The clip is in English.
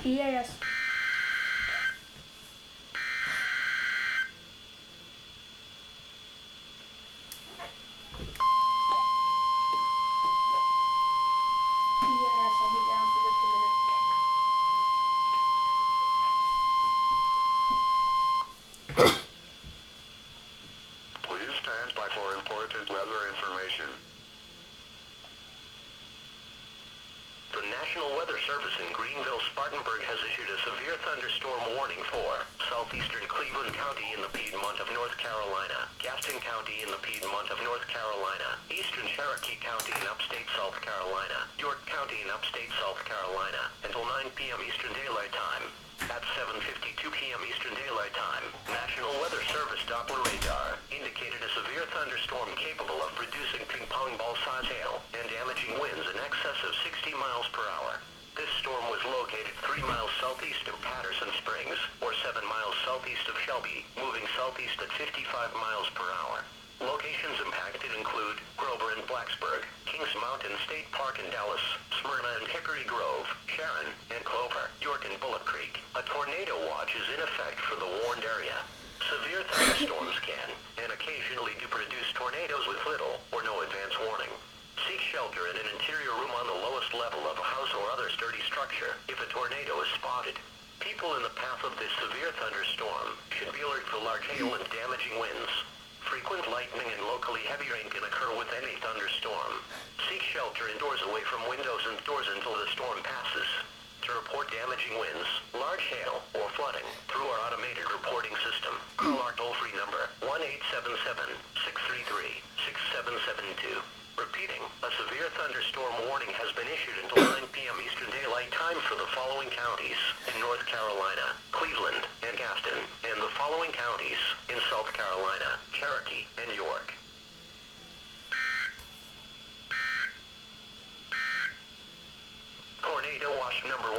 EAS. EAS, I'll be down for just a minute. Please stand by for important weather information. The National Weather Service in Greenville-Spartanburg has issued a severe thunderstorm warning for southeastern Cleveland County in the Piedmont of North Carolina, Gaston County in the Piedmont of North Carolina, eastern Cherokee County in upstate South Carolina, York County in upstate South Carolina, until 9 p.m. Eastern Daylight Time. At 7:52 p.m. Eastern Daylight Time, National Weather Service Doppler radar indicated a severe thunderstorm capable of producing ping-pong ball-size hail and damaging winds in excess of 60 miles per hour. This storm was located 3 miles southeast of Patterson Springs, or 7 miles southeast of Shelby, moving southeast at 55 miles per hour. Locations impacted include Grover and Blacksburg, Kings Mountain State Park in Dallas, Smyrna and Hickory Grove, Sharon and Clover, York and Bullock Creek. A tornado watch is in effect for the warned area. Severe thunderstorms can, and occasionally do produce tornadoes with little or no advance warning. Seek shelter in an interior room on the lowest level of a house or other sturdy structure if a tornado is spotted. People in the path of this severe thunderstorm should be alert for large hail and damaging winds. Frequent lightning and locally heavy rain can occur with any thunderstorm. Seek shelter indoors away from windows and doors until the storm passes. To report damaging winds, large hail, or flooding through our automated reporting system, call our toll-free number 1-877-633-6772. Repeating, a severe thunderstorm warning has been issued until 9 p.m. Eastern Daylight Time for the following counties in North Carolina, Cleveland, and Gaston, and the following counties in South Carolina, Cherokee, and York. Tornado watch number 1.